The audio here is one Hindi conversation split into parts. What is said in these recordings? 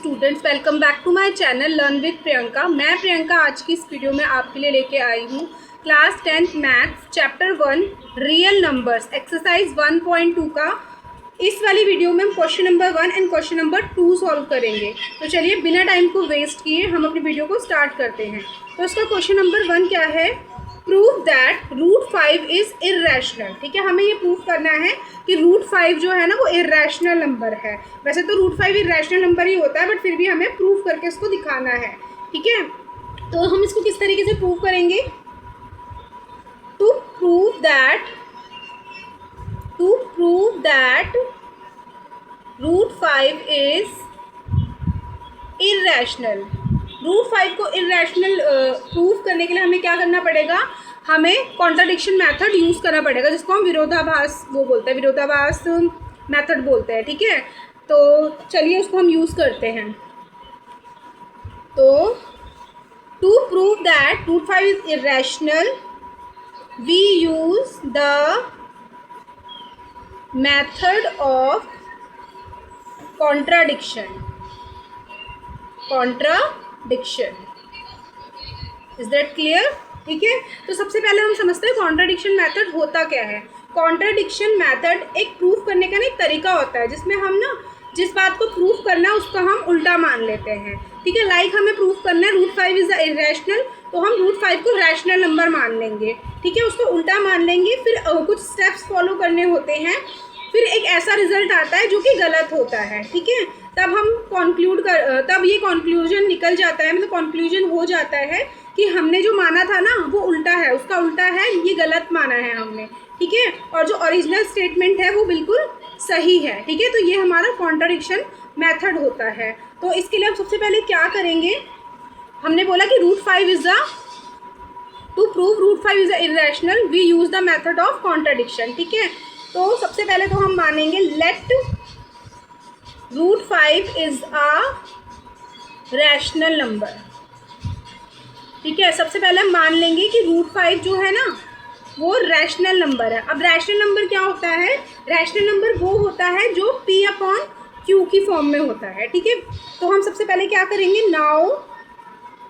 Students, welcome back to my channel learn with Priyanka. मैं प्रियंका आज की इस वीडियो में आपके लिए लेके आई हूँ class 10th maths chapter 1 real numbers exercise 1.2 का। इस वाली वीडियो में हम question number 1 and question number 2 solve करेंगे। तो चलिए बिना टाइम को वेस्ट किए हम अपनी वीडियो को स्टार्ट करते हैं। तो इसका क्वेश्चन नंबर 1 क्या है? Prove that √5 is irrational. ठीक है, हमें ये प्रूव करना है कि √5 जो है ना वो इर्रेशनल नंबर है। वैसे तो √5 इर्रेशनल नंबर ही होता है, बट फिर भी हमें प्रूव करके इसको दिखाना है। ठीक है, तो हम इसको किस तरीके से प्रूव करेंगे? To prove that √5 is irrational. √5 को इर्रेशनल प्रूव करने के लिए हमें क्या करना पड़ेगा? हमें कॉन्ट्राडिक्शन मेथड यूज़ करना पड़ेगा, जिसको हम विरोधाभास विरोधाभास मेथड बोलते हैं। ठीक है, तो चलिए उसको हम यूज़ करते हैं। तो to prove that √5 is irrational we use the method of contradiction. Is that clear? ठीक है, तो सबसे पहले हम समझते हैं कॉन्ट्राडिक्शन मेथड होता क्या है। कॉन्ट्राडिक्शन मेथड एक प्रूफ करने का ना एक तरीका होता है, जिसमें हम ना जिस बात को प्रूफ करना है उसको हम उल्टा मान लेते हैं। ठीक है, लाइक हमें प्रूफ करना है √5 इज इर्रेशनल, तो हम √5 को रैशनल नंबर मान लेंगे। ठीक है, उसको उल्टा मान लेंगे, फिर कुछ स्टेप्स फॉलो करने होते हैं, फिर एक ऐसा रिजल्ट आता है जो कि गलत होता है। ठीक है, तब हम तब ये कंक्लूजन निकल जाता है, मतलब कंक्लूजन हो जाता है कि हमने जो माना था ना वो उल्टा है, उसका उल्टा है, ये गलत माना है हमने। ठीक है, और जो ओरिजिनल स्टेटमेंट है वो बिल्कुल सही है। ठीक है, तो ये हमारा कॉन्ट्राडिक्शन मेथड होता है। तो इसके लिए हम सबसे पहले क्या करेंगे? हमने बोला कि √5 is to prove √5 is irrational we use the method of contradiction. ठीक है, तो सबसे पहले तो हम मानेंगे let √5 is a rational number. ठीक है, सबसे पहले हम मान लेंगे कि √5 जो है ना वो रैशनल नंबर है। अब रैशनल नंबर क्या होता है? रैशनल नंबर वो होता है जो P/Q की फॉर्म में होता है। ठीक है, तो हम सबसे पहले क्या करेंगे? Now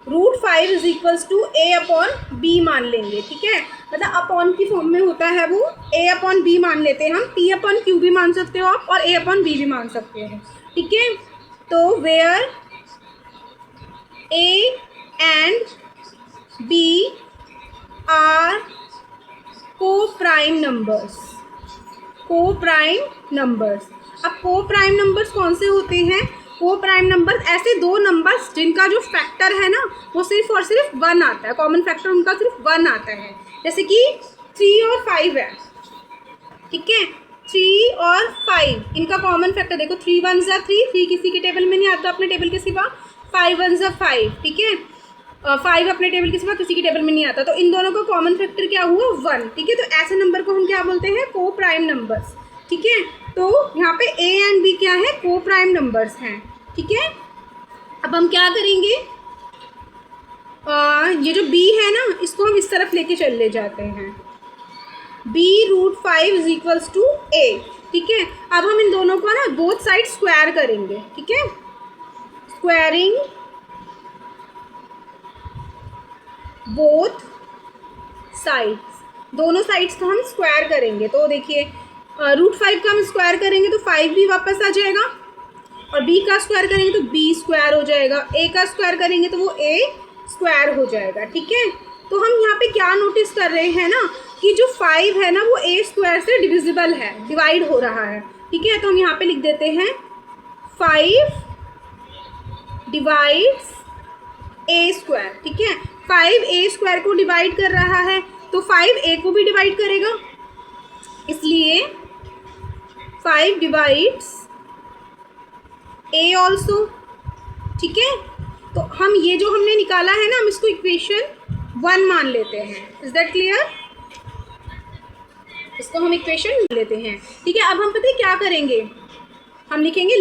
√5 is equals to A/B मान लेंगे। ठीक है, मतलब अपॉन की फॉर्म में होता है वो, A/B मान लेते हैं हम। P/Q भी मान सकते हो आप और A/B भी मान सकते हैं। ठीक है, तो where A and B are coprime numbers. अब को-प्राइम नंबर्स कौन से होते हैं? को-प्राइम नंबर्स ऐसे दो नंबर्स जिनका जो फैक्टर है ना वो सिर्फ और सिर्फ 1 आता है, कॉमन फैक्टर उनका सिर्फ 1 आता है। जैसे कि 3 और 5 है। ठीक है, 3 और 5 इनका कॉमन फैक्टर देखो, 3 1 ज़ा 3, 3 किसी के टेबल में नहीं आता अपने टेबल के सिवा, 5 1 ज़ा 5। ठीक है, 5 अपने टेबल के सिवा किसी के टेबल में नहीं आता, तो इन दोनों का कॉमन फैक्टर क्या हुआ? 1। ठीक है, तो ऐसे नंबर को हम क्या बोलते हैं? Co-prime numbers. ठीक है, तो यहाँ पे A एंड B क्या है? को-प्राइम नंबर्स हैं। ठीक है, अब हम क्या करेंगे? ये जो B है ना इसको हम इस तरफ लेके चले जाते हैं। B √5 is equals to A। ठीक है, अब हम इन दोनों को ना बोथ साइड स्क्वायर करेंगे। ठीक है, स्क्वायरिंग बोथ साइड्स, दोनों साइड्स का हम स्क्वायर करेंगे। तो देखिए √5 का हम स्क्वायर करेंगे तो 5 भी वापस आ जाएगा, और B का स्क्वायर करेंगे तो B स्क्वायर हो जाएगा, A का स्क्वायर करेंगे तो वो A स्क्वायर हो जाएगा। ठीक है, तो हम यहाँ पे क्या नोटिस कर रहे हैं ना कि जो 5 है ना वो A स्क्वायर से डिविजिबल है, डिवाइड हो रहा है। ठीक है, तो हम यहाँ पे लिख देते हैं 5 डिवाइड्स A स्क्वायर। ठीक है, 5 A स्क्वायर को डिवाइड कर रहा है तो 5 A को भी डिवाइड करेगा, इसलिए 5 डिवाइड्स A ऑल्सो। ठीक है, तो हम ये जो हमने निकाला है ना हम इसको इक्वेशन 1 मान लेते हैं। Is that clear? इसको हम इक्वेशन मान लेते हैं। ठीक है, अब हम पता है क्या करेंगे? हम लिखेंगे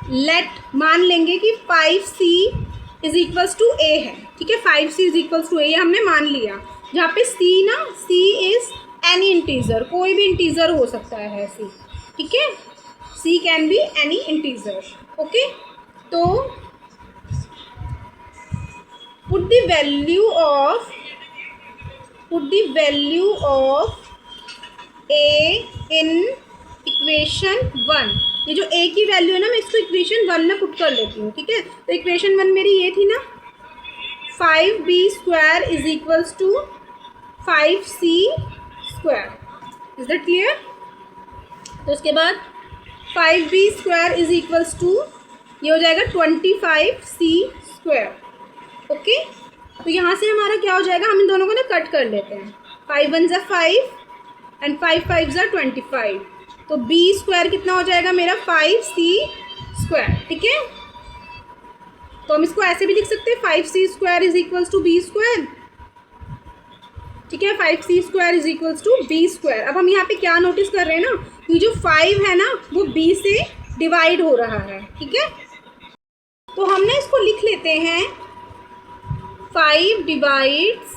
लेट मान लेंगे कि 5C is equals to A है। ठीक है, 5C is equals to A ये हमने मान लिया। जहाँ पे C इज एनी इंटीजर, कोई भी इंटीजर हो सकता है C। ठीक है, C can be any integer. Okay, तो put the value of a in equation 1. ये जो a की वैल्यू है ना, मैं इसको इक्वेशन 1 में पुट कर लेती हूँ. ठीक है, तो इक्वेशन 1 मेरी ये थी ना, 5b² is equals to 5c². Is that clear? तो उसके बाद 5b² इज इक्वल्स टू, ये हो जाएगा 25c². ओके, तो यहाँ से हमारा क्या हो जाएगा, हम इन दोनों को ना कट कर लेते हैं. 5 1 ज़ा 5 एंड 5 5 ज़ा 25. तो b² कितना हो जाएगा मेरा, 5c². ठीक है, तो हम इसको ऐसे भी लिख सकते हैं, 5c² is equals to b². ठीक है, 5c² is equals to b². अब हम यहाँ पे क्या नोटिस कर रहे हैं ना, ये जो 5 है ना वो b से डिवाइड हो रहा है. ठीक है, तो हमने इसको लिख लेते हैं 5 डिवाइड्स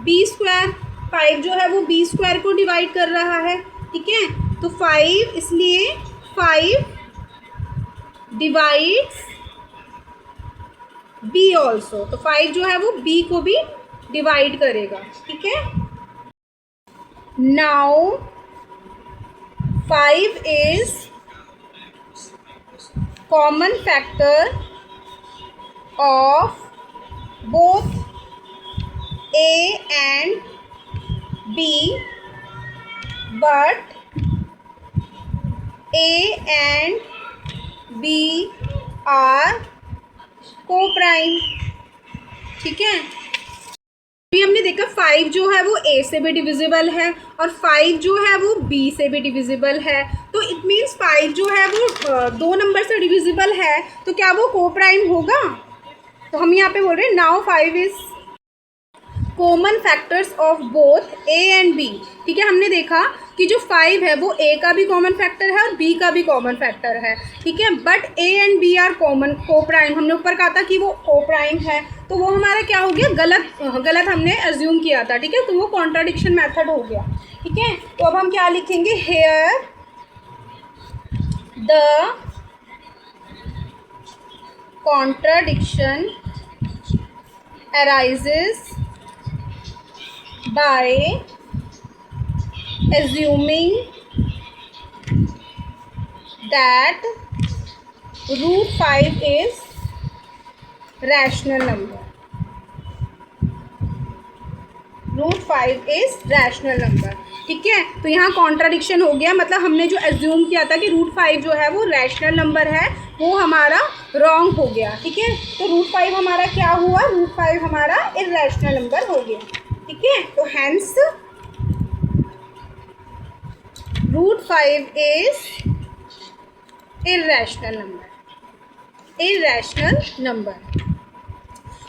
b². 5 जो है वो b² को डिवाइड कर रहा है. ठीक है, तो 5, इसलिए 5 डिवाइड्स b ऑल्सो. तो 5 जो है वो b को भी डिवाइड करेगा. ठीक है, now 5 is common factor of both a and b, but a and b are co-prime. ठीक है, अभी हमने देखा 5 जो है वो a से भी डिविजिबल है और 5 जो है वो b से भी डिविजिबल है. तो इट मीन्स 5 जो है वो 2 नंबर से डिविजिबल है, तो क्या वो को प्राइम होगा? तो हम यहाँ पे बोल रहे हैं now 5 is common factors of both a and b. ठीक है, हमने देखा कि जो 5 है वो a का भी कॉमन फैक्टर है और b का भी कॉमन फैक्टर है. ठीक है, but a and b are common coprime. हमने ऊपर कहा था कि वो को प्राइम है, तो वो हमारा क्या हो गया, गलत हमने अज्यूम किया था. ठीक है, तो वो कॉन्ट्राडिक्शन मेथड हो गया. ठीक है, तो अब हम क्या लिखेंगे, here the contradiction arises by assuming that root 5 is rational number. Root 5 is rational number. ठीक है, तो यहाँ कॉन्ट्राडिक्शन हो गया, मतलब हमने जो एज्यूम किया था कि रूट 5 जो है वो रैशनल नंबर है, वो हमारा रॉन्ग हो गया. ठीक है, तो रूट 5 हमारा क्या हुआ, रूट 5 हमारा इरैशनल नंबर हो गया. ठीक है, तो hence root 5 is irrational number.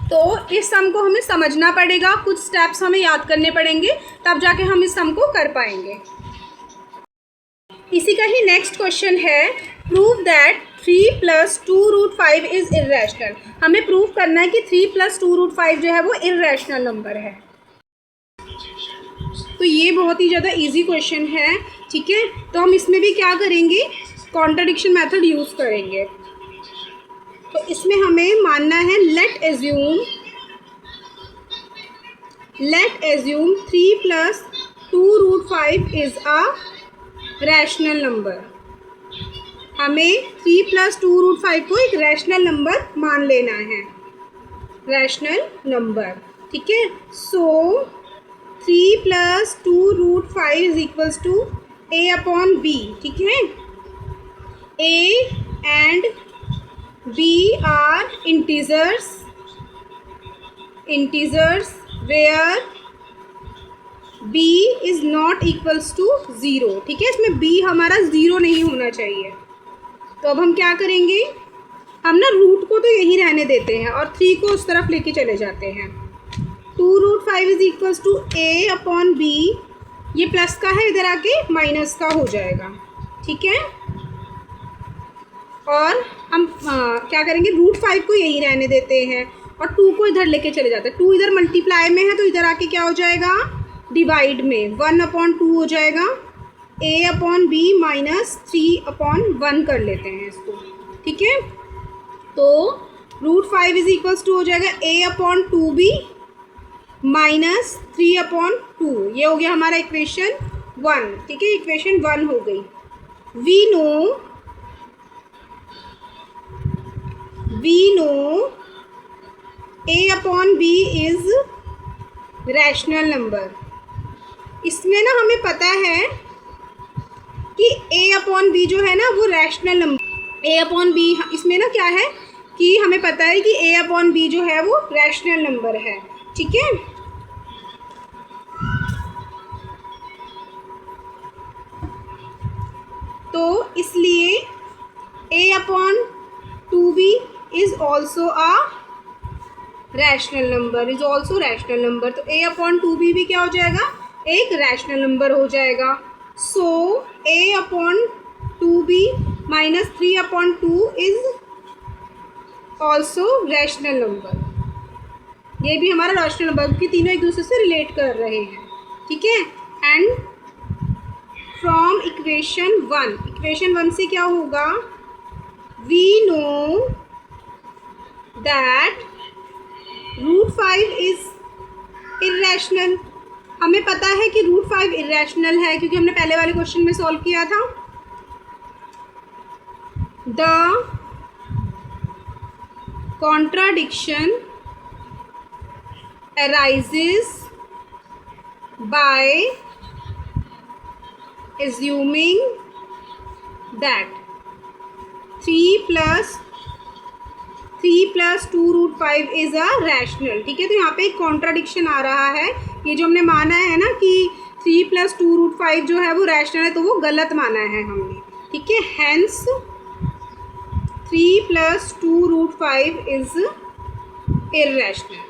तो इस सम को हमें समझना पड़ेगा, कुछ स्टेप्स हमें याद करने पड़ेंगे, तब जाके हम इस सम को कर पाएंगे. इसी का ही नेक्स्ट क्वेश्चन है, prove that 3 + 2 root 5 is irrational. हमें प्रूव करना है कि 3 + 2 रूट 5 जो है वो इरैशनल नंबर है. तो ये बहुत ही ज़्यादा इजी क्वेश्चन है. ठीक है, तो हम इसमें भी क्या करेंगे, कॉन्ट्राडिक्शन मेथड यूज़ करेंगे. तो इसमें हमें मानना है, let assume 3 + 2 root 5 is a rational number. हमें 3 + 2 रूट 5 को एक रैशनल नंबर मान लेना है, रैशनल नंबर. ठीक है, so 3 + 2 root 5 is equals to a/b. ठीक है, a and b are integers where b is not equals to 0. ठीक है, इसमें b हमारा 0 नहीं होना चाहिए. तो अब हम क्या करेंगे, हम ना रूट को तो यहीं रहने देते हैं और 3 को उस तरफ लेके चले जाते हैं. 2 root 5 is equals to a/b. ये प्लस का है, इधर आके माइनस का हो जाएगा. ठीक है, और हम क्या करेंगे, रूट 5 को यहीं रहने देते हैं और 2 को इधर लेके चले जाते हैं. 2 इधर मल्टीप्लाई में है, तो इधर आके क्या हो जाएगा, डिवाइड में 1/2 हो जाएगा. a/b माइनस 3/1 कर लेते हैं इसको, ठीक है। तो √5 इज इक्वल्स टू हो जाएगा a/2b माइनस 3/2। ये हो गया हमारा इक्वेशन 1, ठीक है, इक्वेशन 1 हो गई। We know a/b is rational number. इसमें ना हमें पता है कि a/b जो है ना वो रैशनल नंबर, a/b इसमें ना क्या है कि हमें पता है कि a/b जो है वो रैशनल नंबर है, ठीक है। तो इसलिए a/2b is also a rational number, is also rational number. तो a/2b भी क्या हो जाएगा, एक रैशनल नंबर हो जाएगा। सो a/2b minus 3/2 is also rational number. ये भी हमारा रैशनल नंबर, क्योंकि तीनों एक दूसरे से रिलेट कर रहे हैं, ठीक है। एंड फ्रॉम इक्वेशन 1 से क्या होगा, we know that √5 is irrational. हमें पता है कि √5 इर्रेशनल है क्योंकि हमने पहले वाले क्वेश्चन में सॉल्व किया था। The contradiction arises by assuming that 3 plus 2√5 is a rational, ठीक है। तो यहाँ पे एक कॉन्ट्राडिक्शन आ रहा है। ये जो हमने माना है ना कि 3 + 2√5 जो है वो रैशनल है, तो वो गलत माना है हमने, ठीक है। हैंस 3 + 2√5 इज़ इर्रेशनल,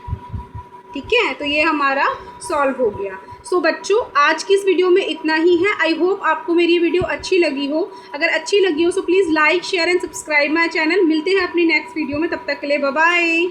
ठीक है। तो ये हमारा सॉल्व हो गया। सो बच्चों, आज की इस वीडियो में इतना ही है। आई होप आपको मेरी वीडियो अच्छी लगी हो। अगर अच्छी लगी हो so please like, share and subscribe my channel. मिलते हैं अपनी नेक्स्ट वीडियो में, तब तक के लिए बाय बाय।